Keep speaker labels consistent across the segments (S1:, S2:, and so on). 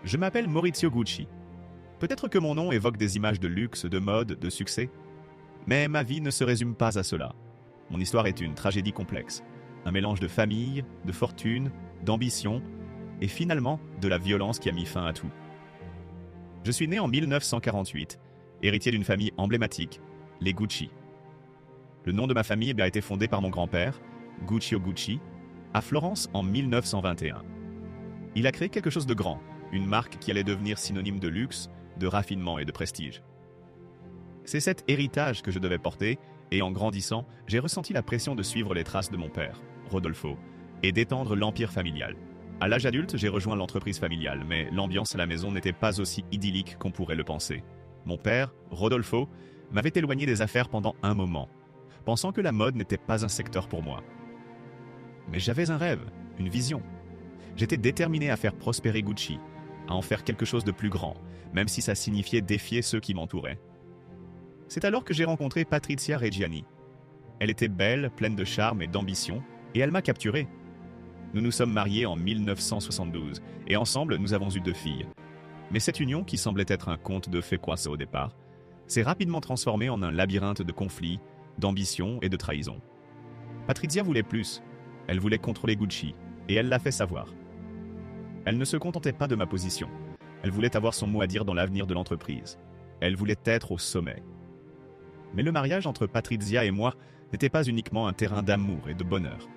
S1: Je m'appelle Maurizio Gucci. Peut-être que mon nom évoque des images de luxe, de mode, de succès. Mais ma vie ne se résume pas à cela. Mon histoire est une tragédie complexe. Un mélange de famille, de fortune, d'ambition et finalement de la violence qui a mis fin à tout. Je suis né en 1948, héritier d'une famille emblématique, les Gucci. Le nom de ma famille a été fondé par mon grand-père, Guccio Gucci, à Florence en 1921. Il a créé quelque chose de grand, une marque qui allait devenir synonyme de luxe, de raffinement et de prestige. C'est cet héritage que je devais porter, et en grandissant, j'ai ressenti la pression de suivre les traces de mon père, Rodolfo, et d'étendre l'empire familial. À l'âge adulte, j'ai rejoint l'entreprise familiale, mais l'ambiance à la maison n'était pas aussi idyllique qu'on pourrait le penser. Mon père, Rodolfo, m'avait éloigné des affaires pendant un moment, pensant que la mode n'était pas un secteur pour moi. Mais j'avais un rêve, une vision. J'étais déterminé à faire prospérer Gucci, à en faire quelque chose de plus grand, même si ça signifiait défier ceux qui m'entouraient. C'est alors que j'ai rencontré Patrizia Reggiani. Elle était belle, pleine de charme et d'ambition, et elle m'a capturé. Nous nous sommes mariés en 1972, et ensemble nous avons eu 2 filles. Mais cette union, qui semblait être un conte de fées croisés au départ, s'est rapidement transformée en un labyrinthe de conflits, d'ambition et de trahison. Patrizia voulait plus. Elle voulait contrôler Gucci, et elle l'a fait savoir. Elle ne se contentait pas de ma position. Elle voulait avoir son mot à dire dans l'avenir de l'entreprise. Elle voulait être au sommet. Mais le mariage entre Patrizia et moi n'était pas uniquement un terrain d'amour et de bonheur.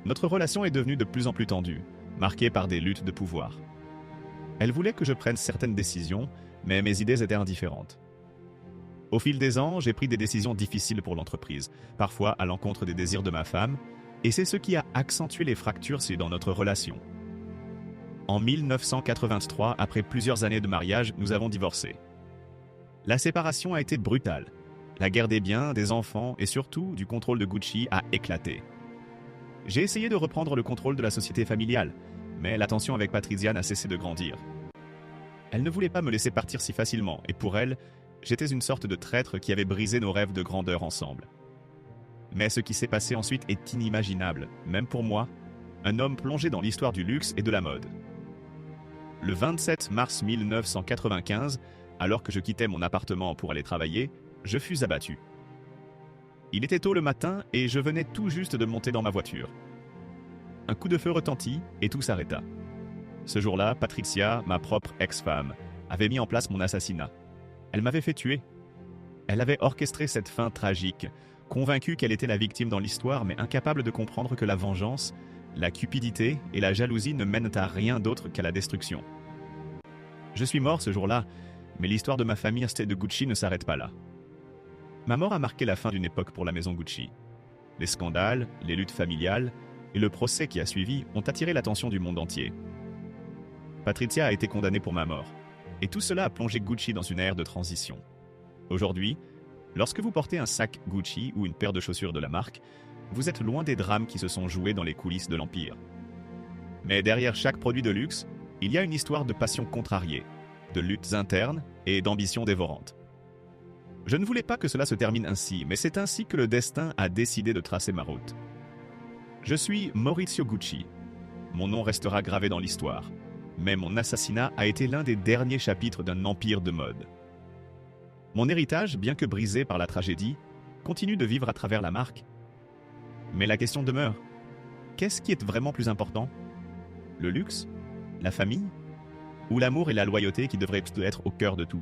S1: Notre relation est devenue de plus en plus tendue, marquée par des luttes de pouvoir. Elle voulait que je prenne certaines décisions, mais mes idées étaient indifférentes. Au fil des ans, j'ai pris des décisions difficiles pour l'entreprise, parfois à l'encontre des désirs de ma femme, et c'est ce qui a accentué les fractures dans notre relation. En 1983, après plusieurs années de mariage, nous avons divorcé. La séparation a été brutale. La guerre des biens, des enfants et surtout du contrôle de Gucci a éclaté. J'ai essayé de reprendre le contrôle de la société familiale, mais la tension avec Patrizia n'a cessé de grandir. Elle ne voulait pas me laisser partir si facilement, et pour elle, j'étais une sorte de traître qui avait brisé nos rêves de grandeur ensemble. Mais ce qui s'est passé ensuite est inimaginable, même pour moi, un homme plongé dans l'histoire du luxe et de la mode. Le 27 mars 1995, alors que je quittais mon appartement pour aller travailler, je fus abattu. Il était tôt le matin et je venais tout juste de monter dans ma voiture. Un coup de feu retentit et tout s'arrêta. Ce jour-là, Patrizia, ma propre ex-femme, avait mis en place mon assassinat. Elle m'avait fait tuer. Elle avait orchestré cette fin tragique, convaincue qu'elle était la victime dans l'histoire, mais incapable de comprendre que la vengeance, la cupidité et la jalousie ne mènent à rien d'autre qu'à la destruction. Je suis mort ce jour-là, mais l'histoire de ma famille de Gucci ne s'arrête pas là. Ma mort a marqué la fin d'une époque pour la maison Gucci. Les scandales, les luttes familiales et le procès qui a suivi ont attiré l'attention du monde entier. Patrizia a été condamnée pour ma mort, et tout cela a plongé Gucci dans une ère de transition. Aujourd'hui, lorsque vous portez un sac Gucci ou une paire de chaussures de la marque, vous êtes loin des drames qui se sont joués dans les coulisses de l'Empire. Mais derrière chaque produit de luxe, il y a une histoire de passion contrariée, de luttes internes et d'ambitions dévorantes. Je ne voulais pas que cela se termine ainsi, mais c'est ainsi que le destin a décidé de tracer ma route. Je suis Maurizio Gucci. Mon nom restera gravé dans l'histoire, mais mon assassinat a été l'un des derniers chapitres d'un empire de mode. Mon héritage, bien que brisé par la tragédie, continue de vivre à travers la marque. Mais la question demeure, qu'est-ce qui est vraiment plus important? Le luxe? La famille? Ou l'amour et la loyauté qui devraient être au cœur de tout?